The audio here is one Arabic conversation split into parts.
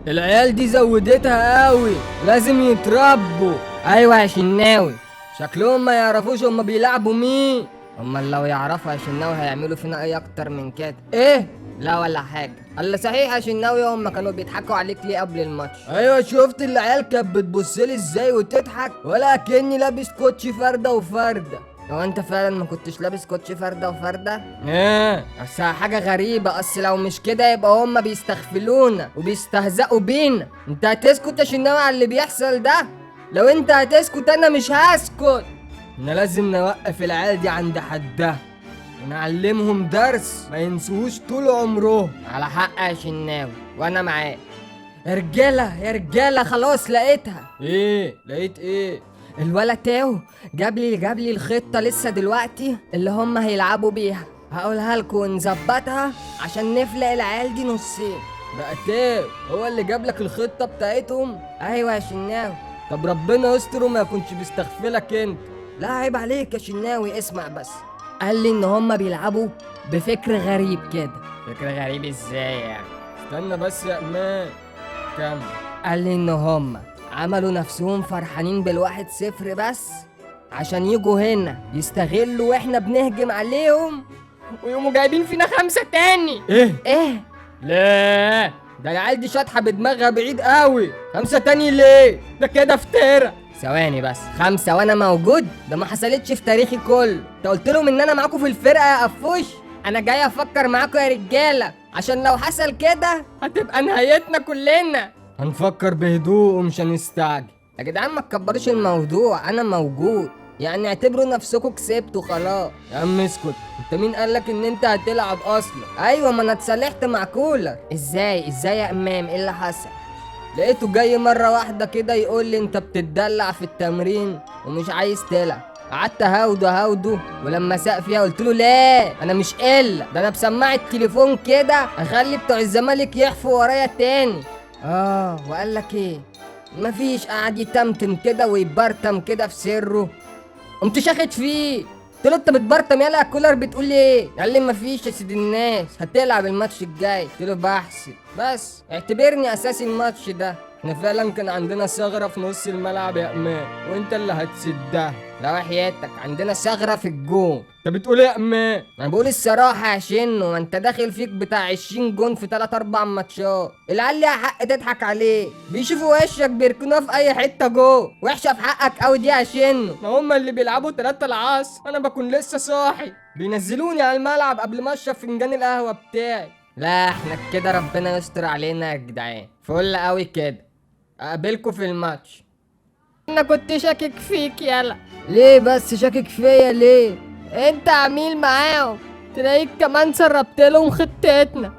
العيال دي زودتها قوي، لازم يتربوا. ايوه يا شناوي، شكلهم ما يعرفوش هما بيلعبوا مين. هما لو يعرفوا يا شناوي هيعملوا فينا ايه اكتر من كده؟ ايه؟ لا ولا حاجه. الله صحيح يا شناوي، هما كانوا بيضحكوا عليك ليه قبل الماتش؟ ايوه شفت العيال كانت بتبصلي ازاي وتضحك، ولا كاني لابس كوتشي فرده وفرده. هو انت فعلا ما كنتش لابس كوتشي فرده وفرده؟ ايه بس حاجه غريبه، اصل لو مش كده يبقى هما بيستغفلونا وبيستهزئوا بينا. انت هتسكت يا شناوي على اللي بيحصل ده؟ لو انت هتسكت انا مش هسكت. احنا لازم نوقف العيال دي عند حدها ونعلمهم درس ما ينسوهوش طول عمرهم. على حق يا شناوي وانا معاك. يا رجاله يا رجاله، خلاص لقيتها. ايه لقيت ايه؟ الولا تاو جاب لي الخطه لسه دلوقتي اللي هم هيلعبوا بيها. هقولها لكم ونظبطها عشان نفلق العيال دي نصين. بقى تاو هو اللي جاب لك الخطه بتاعتهم؟ ايوه يا شناوي. طب ربنا يستر وما يكونش بيستغفلك انت. لا عيب عليك يا شناوي، اسمع بس. قال لي ان هم بيلعبوا بفكر غريب كده. فكر غريب ازاي يعني؟ استنى بس يا امان كمل. قال لي ان هم عملوا نفسهم فرحانين بالواحد صفر بس عشان يجوا هنا يستغلوا واحنا بنهجم عليهم ويقوموا جايبين فينا 5 تاني. ايه لا، ده العيال دي شاطحه بدماغها بعيد قوي. 5 تاني ليه؟ ده كده فترة. ثواني بس، 5 وانا موجود؟ ده ما حصلتش في تاريخي كله. انت قلت لهم ان انا معاكم في الفرقه يا قفوش؟ انا جاي افكر معاكم يا رجاله، عشان لو حصل كده هتبقى نهايتنا كلنا. هنفكر بهدوء ومش هنستعجل. يا جدعان ما تكبروش الموضوع، انا موجود، يعني اعتبروا نفسكم كسبتوا خلاص. يا عم اسكت، انت مين قالك ان انت هتلعب اصلا؟ ايوه ما انا اتصالحت مع كولر. ازاي يا امام؟ ايه اللي حصل؟ لقيته جاي مرة واحدة كده يقول لي انت بتتدلع في التمرين ومش عايز تلعب. قعدت هاوده ولما ساق فيها قلت له لا انا مش قلة، ده انا بسماعة التليفون كده اخلي بتوع الزمالك يحفوا ورايا تاني. وقال لك ايه؟ مفيش، قعد يتمتم كده ويبرتم كده في سره. قمت شاخد فيه، قلت له انت بتبرطم يالا يا كولر بتقول لي ايه؟ قال لي مفيش يا سيد الناس، هتلعب الماتش الجاي. قلت له بحسب بس اعتبرني اساسي الماتش ده. احنا فعلا كان عندنا ثغره في نص الملعب يا امان، وانت اللي هتسدها. لا وحياتك عندنا ثغره في الجون. انت بتقول ايه يا امان؟ انا بقول الصراحه يا شنو، ما انت داخل فيك بتاع 20 جون في 3 4 ماتشات. العيال ليها حق تضحك عليك، بيشوفوا وشك بيركنوها في اي حته جوه. وحشه في حقك قوي دي يا شنو. ما هم اللي بيلعبوا 3 العصر وانا بكون لسه صاحي، بينزلوني على الملعب قبل ما اشرب فنجان القهوه بتاعي. لا احنا كده ربنا يستر علينا يا جدعان، فل قوي كده. اقابلكوا في الماتش. انا كنت شاكك فيك يالا. ليه بس شاكك فيا ليه؟ انت عميل معاهم، تلاقيك كمان سربت لهم خطتنا.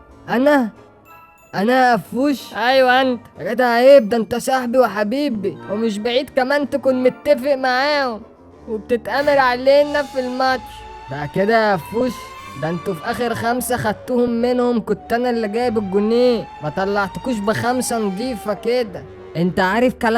انا قفوش؟ ايوه انت يا جدع، عيب، ده انت صاحبي وحبيبي، ومش بعيد كمان تكون متفق معاهم وبتتأمر علينا في الماتش ده كده يا قفوش. ده انتوا في اخر 5 خدتوهم منهم، كنت انا اللي جايب الجونين، ما طلعتكوش ب5 نضيفة كده. انت عارف كلام